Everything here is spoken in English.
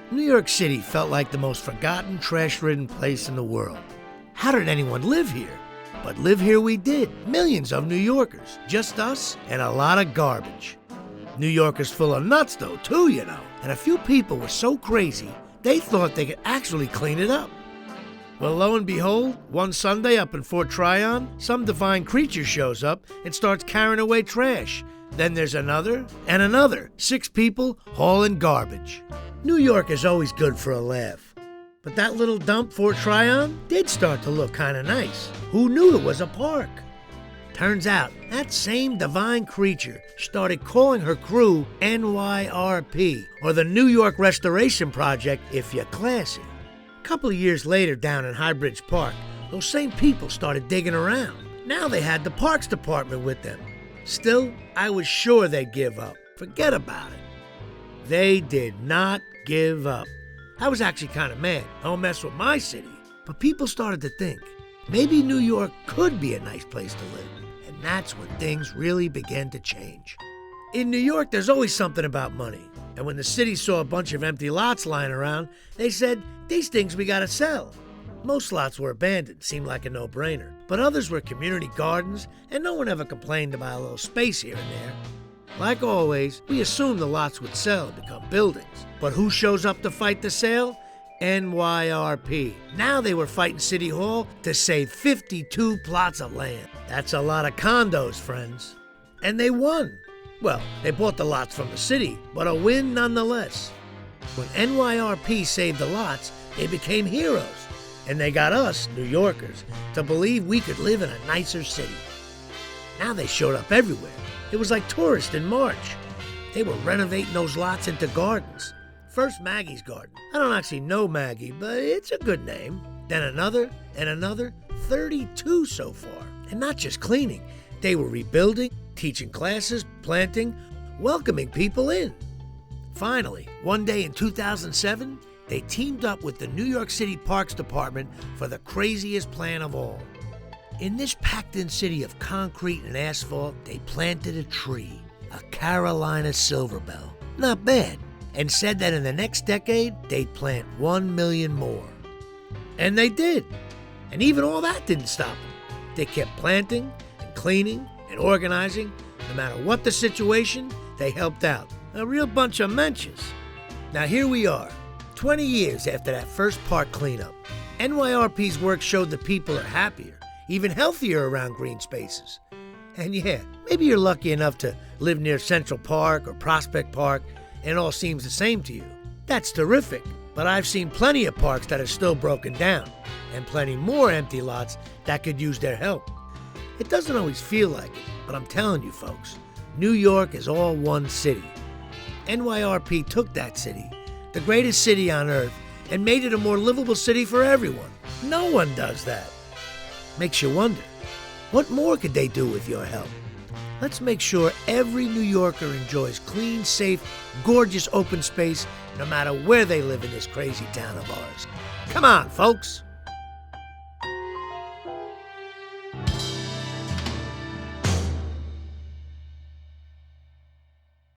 New York City felt like the most forgotten, trash-ridden place in the world. How did anyone live here? But live here we did. Millions of New Yorkers. Just us and a lot of garbage. New Yorkers full of nuts, though, too, you know. And a few people were so crazy, they thought they could actually clean it up. Well, lo and behold, one Sunday up in Fort Tryon, some divine creature shows up and starts carrying away trash. Then there's another and another. 6 people hauling garbage. New York is always good for a laugh. But that little dump, Fort Tryon, did start to look kind of nice. Who knew it was a park? Turns out, that same divine creature started calling her crew NYRP, or the New York Restoration Project if you're classy. A couple of years later down in Highbridge Park, those same people started digging around. Now they had the Parks Department with them. Still, I was sure they'd give up. Forget about it. They did not give up. I was actually kind of mad. Don't mess with my city. But people started to think, maybe New York could be a nice place to live. And that's when things really began to change. In New York, there's always something about money. And when the city saw a bunch of empty lots lying around, they said, these things we gotta sell. Most lots were abandoned, seemed like a no-brainer. But others were community gardens, and no one ever complained about a little space here and there. Like always, we assumed the lots would sell and become buildings. But who shows up to fight the sale? NYRP. Now they were fighting City Hall to save 52 plots of land. That's a lot of condos, friends. And they won. Well, they bought the lots from the city, but a win nonetheless. When NYRP saved the lots, they became heroes. And they got us, New Yorkers, to believe we could live in a nicer city. Now they showed up everywhere. It was like tourists in March. They were renovating those lots into gardens. First Maggie's garden. I don't actually know Maggie, but it's a good name. Then another and another, 32 so far. And not just cleaning. They were rebuilding, teaching classes, planting, welcoming people in. Finally, one day in 2007, they teamed up with the New York City Parks Department for the craziest plan of all. In this packed-in city of concrete and asphalt, they planted a tree, a Carolina silverbell. Not bad. And said that in the next decade, they'd plant 1 million more. And they did. And even all that didn't stop them. They kept planting and cleaning and organizing. No matter what the situation, they helped out. A real bunch of menschs. Now here we are, 20 years after that first park cleanup. NYRP's work showed the people are happier, even healthier around green spaces. And yeah, maybe you're lucky enough to live near Central Park or Prospect Park, and it all seems the same to you. That's terrific, but I've seen plenty of parks that are still broken down, and plenty more empty lots that could use their help. It doesn't always feel like it, but I'm telling you folks, New York is all one city. NYRP took that city, the greatest city on earth, and made it a more livable city for everyone. No one does that. Makes you wonder, what more could they do with your help? Let's make sure every New Yorker enjoys clean, safe, gorgeous open space, no matter where they live in this crazy town of ours. Come on, folks.